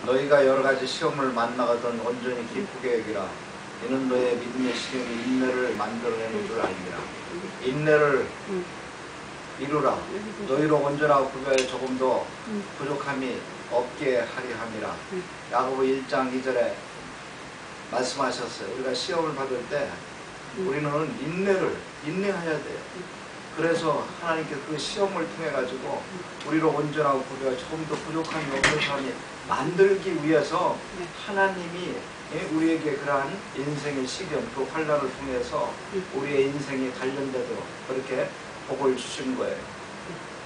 너희가 여러 가지 시험을 만나거든 온전히 기쁘게 여기라. 이는 너의 믿음의 시험이 인내를 만들어내는 줄 알미라. 인내를 이루라. 너희로 온전하고 구별에 조금도 부족함이 없게 하리 함이라. 야고보 1장 2절에 말씀하셨어요. 우리가 시험을 받을 때 우리는 인내해야 돼요. 그래서 하나님께 그 시험을 통해 가지고 우리로 온전하고 구별에 조금도 부족함이 없는 사람이 만들기 위해서 하나님이 우리에게 그러한 인생의 시련, 그 환난을 통해서 우리의 인생이 단련되도록 그렇게 복을 주신 거예요.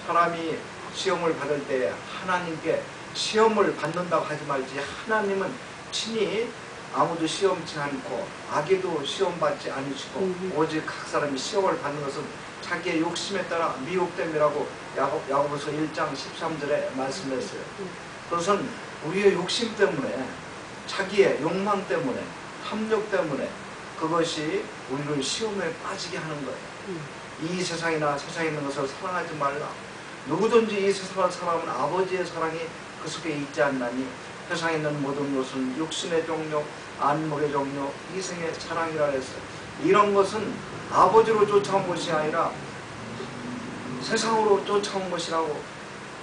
사람이 시험을 받을 때 하나님께 시험을 받는다고 하지 말지, 하나님은 친히 아무도 시험치 않고 악에도 시험받지 않으시고 오직 각 사람이 시험을 받는 것은 자기의 욕심에 따라 미혹됨이라고 야고보서 1장 13절에 말씀했어요. 그것은 우리의 욕심 때문에, 자기의 욕망 때문에, 탐욕 때문에 그것이 우리를 시험에 빠지게 하는 거예요. 이 세상이나 세상에 있는 것을 사랑하지 말라. 누구든지 이 세상을 사랑하면 아버지의 사랑이 그 속에 있지 않나니 세상에 있는 모든 것은 육신의 종력, 안목의 종력, 이생의 사랑이라 했어요. 이런 것은 아버지로 쫓아온 것이 아니라 세상으로 쫓아온 것이라고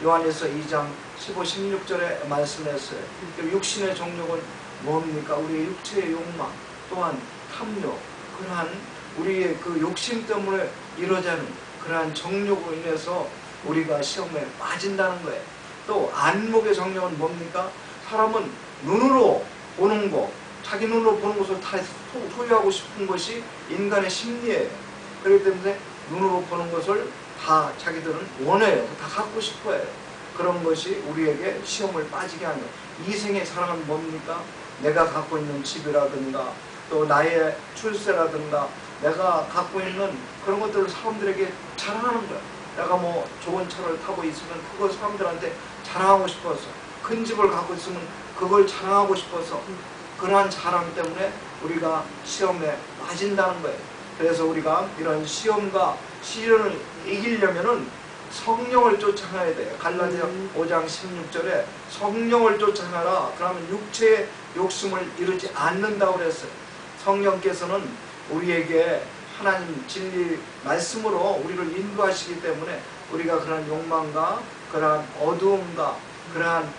요한에서 2장 15, 16절에 말씀했어요. 육신의 종력은 뭡니까? 우리의 육체의 욕망, 또한 탐욕, 그러한 우리의 그 욕심 때문에 이루어지는 그러한 정욕으로 인해서 우리가 시험에 빠진다는 거예요. 또 안목의 정욕은 뭡니까? 사람은 눈으로 보는 것, 자기 눈으로 보는 것을 다 소유하고 싶은 것이 인간의 심리예요. 그렇기 때문에 눈으로 보는 것을 다 자기들은 원해요. 다 갖고 싶어해요. 그런 것이 우리에게 시험을 빠지게 하는 거예요. 이생의 사랑은 뭡니까? 내가 갖고 있는 집이라든가 또 나의 출세라든가 내가 갖고 있는 그런 것들을 사람들에게 자랑하는 거야. 내가 뭐 좋은 차를 타고 있으면 그걸 사람들한테 자랑하고 싶어서, 큰 집을 갖고 있으면 그걸 자랑하고 싶어서, 그러한 자랑 때문에 우리가 시험에 빠진다는 거예요. 그래서 우리가 이런 시험과 시련을 이기려면은 성령을 쫓아가야 돼요. 갈라디아 5장 16절에 성령을 쫓아가라. 그러면 육체의 욕심을 이루지 않는다고 그랬어요. 성령께서는 우리에게 하나님 진리 말씀으로 우리를 인도하시기 때문에 우리가 그런 욕망과 그러한 어두움과 그러한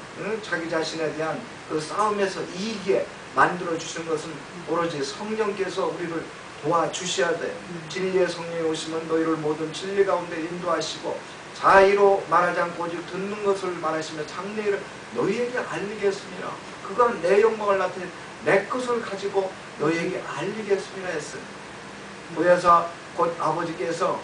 자기 자신에 대한 그 싸움에서 이기게 만들어 주신 것은 오로지 성령께서 우리를 도와주셔야 돼. 진리의 성령이 오시면 너희를 모든 진리 가운데 인도하시고 자의로 말하지 않고 오직 듣는 것을 말하시며 장래일을 너희에게 알리겠습니다. 그가 내 영광을 나타내 내 것을 가지고 너희에게 알리겠습니다 했어요. 그래서 곧 아버지께서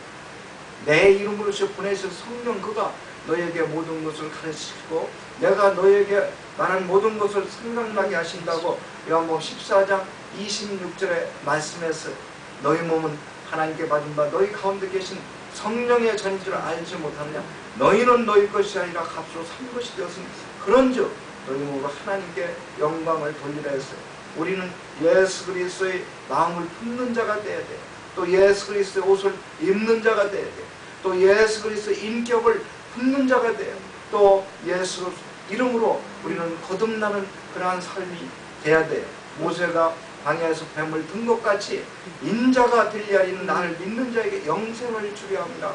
내 이름으로 보내신 성령, 그가 너희에게 모든 것을 가르치시고 내가 너희에게 말한 모든 것을 생각나게 하신다고 요한복음 14장 26절에 말씀했어요. 너희 몸은 하나님께 받은 바 너희 가운데 계신 성령의 전인 줄 알지 못하느냐. 너희는 너희 것이 아니라 값으로 산 것이 되었으니 그런즉 너희 몸으로 하나님께 영광을 돌리라 했어요. 우리는 예수 그리스도의 마음을 품는 자가 되어야 돼요. 또 예수 그리스도의 옷을 입는 자가 되어야 돼요. 또 예수 그리스도의 인격을 품는 자가 돼요. 또 예수 이름으로 우리는 거듭나는 그러한 삶이 돼야 돼요. 모세가 광야에서 뱀을 든 것 같이 인자가 되리라. 이는 나를 믿는 자에게 영생을 주려 합니다.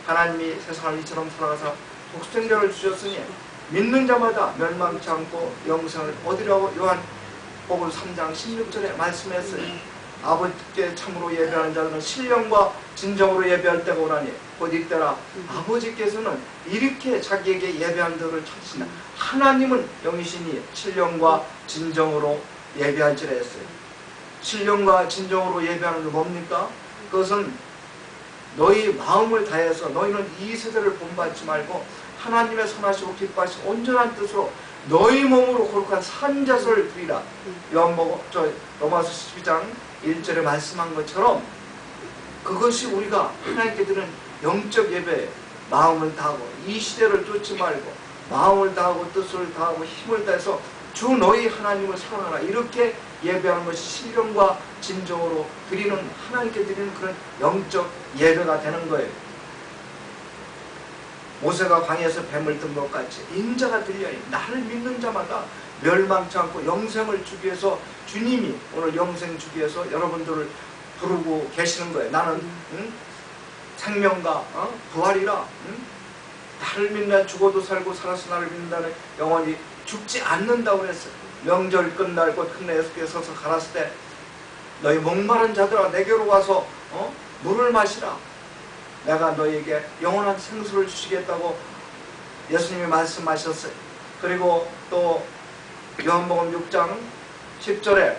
하나님이 세상을 이처럼 살아가사 독생자를 주셨으니 믿는 자마다 멸망치 않고 영생을 얻으려고 요한복음 3장 16절에 말씀했어요. 아버지께 참으로 예배하는 자들은 신령과 진정으로 예배할 때가 오라니 곧 이때라. 아버지께서는 이렇게 자기에게 예배하는 자들을 찾으시나 하나님은 영이시니 신령과 진정으로 예배할지라 했어요. 신령과 진정으로 예배하는 게 뭡니까? 그것은 너희 마음을 다해서 너희는 이 세대를 본받지 말고 하나님의 선하시고 기뻐하시고 온전한 뜻으로 너희 몸으로 거룩한 산자설을 드리라. 로마서 12장 1절에 말씀한 것처럼 그것이 우리가 하나님께 드리는 영적 예배예요. 마음을 다하고 이 시대를 쫓지 말고 마음을 다하고 뜻을 다하고 힘을 다해서 주 너희 하나님을 사랑하라. 이렇게 예배하는 것이 신령과 진정으로 드리는, 하나님께 드리는 그런 영적 예배가 되는 거예요. 모세가 광야에서 뱀을 든 것 같이 인자가 들려니 나를 믿는 자마다 멸망치 않고 영생을 주기 위해서 주님이 오늘 영생 주기 위해서 여러분들을 부르고 계시는 거예요. 나는 생명과 부활이라 나를 믿는 죽어도 살고 살아서 나를 믿는다는 영원히 죽지 않는다고 그랬어요. 명절 끝날 곧 끝내 예수께서 서서 가라사대 때 너희 목마른 자들아 내게로 와서 물을 마시라. 내가 너희에게 영원한 생수를 주시겠다고 예수님이 말씀하셨어요. 그리고 또 요한복음 6장 10절에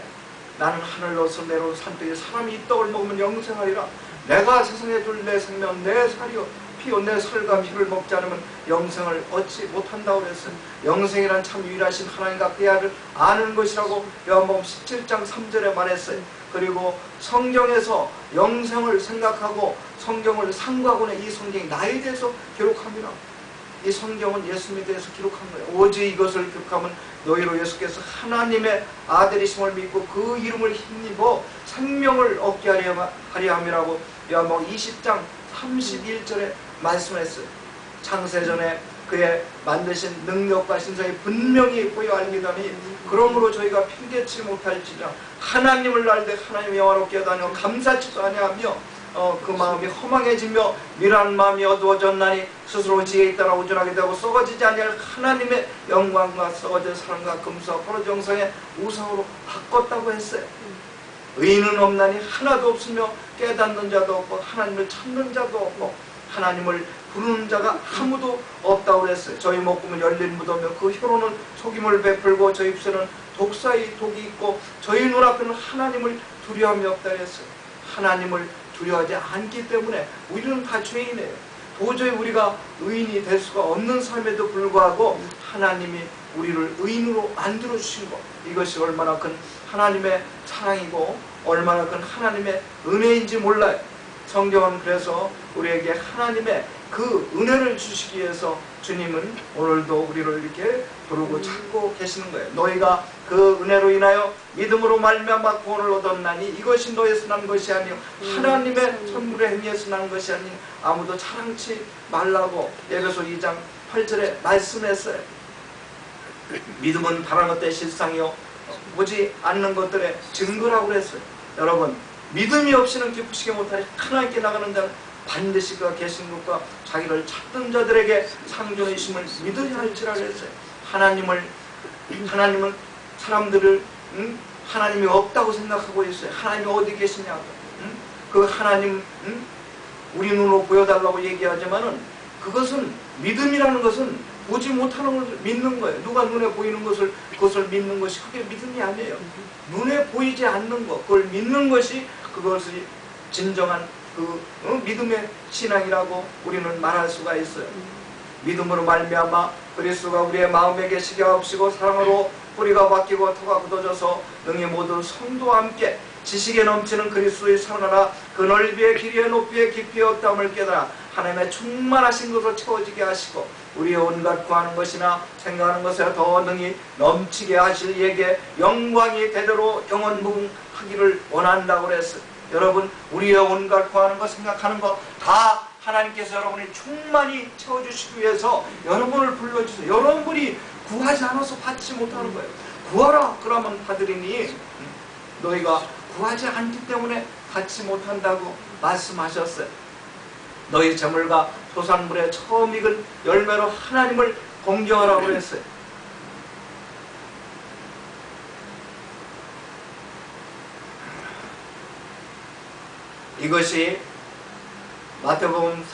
나는 하늘로서 내려온 산떡에 사람이 이 떡을 먹으면 영생하리라. 내가 세상에 줄 내 생명 내 살이요 피요 내 살과 피를 먹지 않으면 영생을 얻지 못한다고 그랬어요. 영생이란 참 유일하신 하나님과 그의 아들 아는 것이라고 요한복음 17장 3절에 말했어요. 그리고 성경에서 영생을 생각하고 성경을 상고하고는 이 성경이 나에 대해서 기록합니다. 이 성경은 예수님에 대해서 기록한 거예요. 오직 이것을 기록하면 너희로 예수께서 하나님의 아들이심을 믿고 그 이름을 힘입어 생명을 얻게 하려 함이라고 요한복음 20장 31절에 말씀했어요. 창세전에 그의 만드신 능력과 신성이 분명히 보여 알미다니 그러므로 저희가 필개치 못할지라 하나님을 알되 하나님의 영화롭게 하다니 감사치도 아니하며 그 마음이 허망해지며 미련한 마음이 어두워졌나니 스스로 지혜에 따라 우준하게 되고 썩어지지 아니할 하나님의 영광과 썩어진 사랑과 금수와 포로 정성의 우상으로 바꿨다고 했어요. 의인은 없나니 하나도 없으며 깨닫는 자도 없고 하나님을 찾는 자도 없고 하나님을 부르는 자가 아무도 없다고 그랬어요. 저희 목구멍은 열린 무덤이며 그 혀로는 속임을 베풀고 저희 입술은 독사의 독이 있고 저희 눈앞에는 하나님을 두려움이 없다 그랬어요. 하나님을 두려워하지 않기 때문에 우리는 다 죄인이에요. 도저히 우리가 의인이 될 수가 없는 삶에도 불구하고 하나님이 우리를 의인으로 만들어 주신 것, 이것이 얼마나 큰 하나님의 사랑이고 얼마나 큰 하나님의 은혜인지 몰라요. 성경은 그래서 우리에게 하나님의 그 은혜를 주시기 위해서 주님은 오늘도 우리를 이렇게 부르고 찾고 계시는 거예요. 너희가 그 은혜로 인하여 믿음으로 말미암아 구원을 얻었나니 이것이 너에서 난 것이 아니요 하나님의 선물의 행위에서 난 것이 아니 아무도 자랑치 말라고 에베소 2장 8절에 말씀했어요. 믿음은 바라는 것들의 실상이요 보지 않는 것들의 증거라고 그랬어요. 여러분, 믿음이 없이는 기쁘시게 못하니 하나님께 나가는 자는 반드시 그가 계신 것과 자기를 찾는 자들에게 상존이심을 믿어야 할지라 그랬어요. 하나님은 사람들을 하나님이 없다고 생각하고 있어요. 하나님이 어디 계시냐고. 그 하나님 우리 눈으로 보여달라고 얘기하지만은 그것은 믿음이라는 것은 보지 못하는 것을 믿는 거예요. 누가 눈에 보이는 것을 그것을 믿는 것이 그게 믿음이 아니에요. 눈에 보이지 않는 것 그걸 믿는 것이 그것이 진정한 그 믿음의 신앙이라고 우리는 말할 수가 있어요. 믿음으로 말미암아 그리스도가 우리의 마음에 계시게 하옵시고 사랑으로 뿌리가 바뀌고 터가 굳어져서 능히 모두 성도와 함께 지식에 넘치는 그리스도의 사랑하라 그 넓이의 길이의 높이의 깊이의 어떠함을 깨달아 하나님의 충만하신 것으로 채워지게 하시고 우리의 온갖 구하는 것이나 생각하는 것에 더 능히 넘치게 하실 이에게 영광이 대대로 영원무궁하기를 원한다고 그랬어요. 여러분, 우리의 온갖 구하는 것 생각하는 것 다 하나님께서 여러분이 충만히 채워주시기 위해서 여러분을 불러주세요. 여러분이 구하지 않아서 받지 못하는 거예요. 구하라 그러면 받으리니 너희가 구하지 않기 때문에 받지 못한다고 말씀하셨어요. 너희 재물과 소산물에 처음 익은 열매로 하나님을 공경하라고 그랬어요. 이것이 마태복음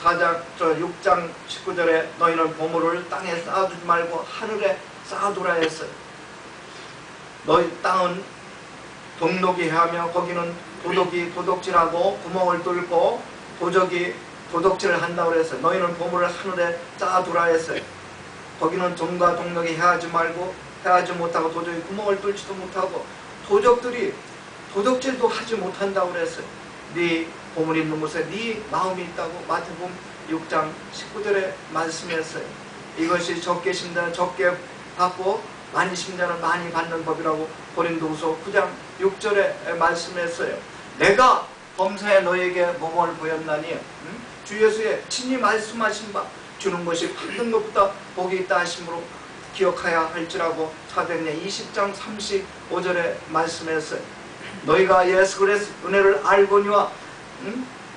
6장 19절에 너희는 보물을 땅에 쌓아두지 말고 하늘에 쌓아두라 했어요. 너희 땅은 동록이 해하며 거기는 도둑이 도둑질하고 구멍을 뚫고 도적이 도둑질을 한다고 했어요. 너희는 보물을 하늘에 쌓아두라 했어요. 거기는 돈과 동록이 해하지 말고 해하지 못하고 도적이 구멍을 뚫지도 못하고 도적들이 도둑질도 하지 못한다고 그랬어요. 네 보물 있는 곳에 네 마음이 있다고 마태복음 6장 19절에 말씀했어요. 이것이 적게 심자는 적게 받고 많이 심자는 많이 받는 법이라고 고린도후서 9장 6절에 말씀했어요. 내가 범사에 너에게 모범을 보였나니 주 예수의 친히 말씀하신 바 주는 것이 받는 것보다 복이 있다 하심으로 기억하여 할지라고 사도행전 20장 35절에 말씀했어요. 너희가 예수 그리스도의 은혜를 알거니와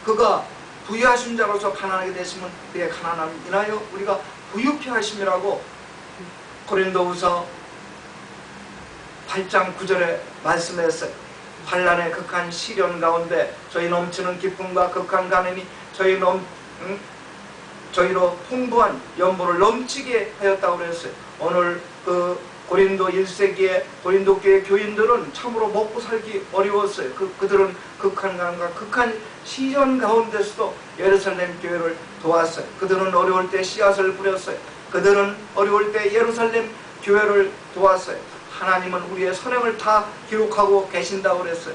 그가 부유하신 자로서 가난하게 되시면 그의 가난함 인하여 우리가 부유케 하심이라고 고린도후서 8장 9절에 말씀했어요. 환난의 극한 시련 가운데 저희 넘치는 기쁨과 극한 가난이 저희로 풍부한 연보를 넘치게 하였다고 그랬어요. 오늘 그 고린도 1세기의 고린도 교회 교인들은 참으로 먹고 살기 어려웠어요. 그들은 극한 가난과 극한 시련 가운데서도 예루살렘 교회를 도왔어요. 그들은 어려울 때 씨앗을 뿌렸어요. 그들은 어려울 때 예루살렘 교회를 도왔어요. 하나님은 우리의 선행을 다 기록하고 계신다고 그랬어요.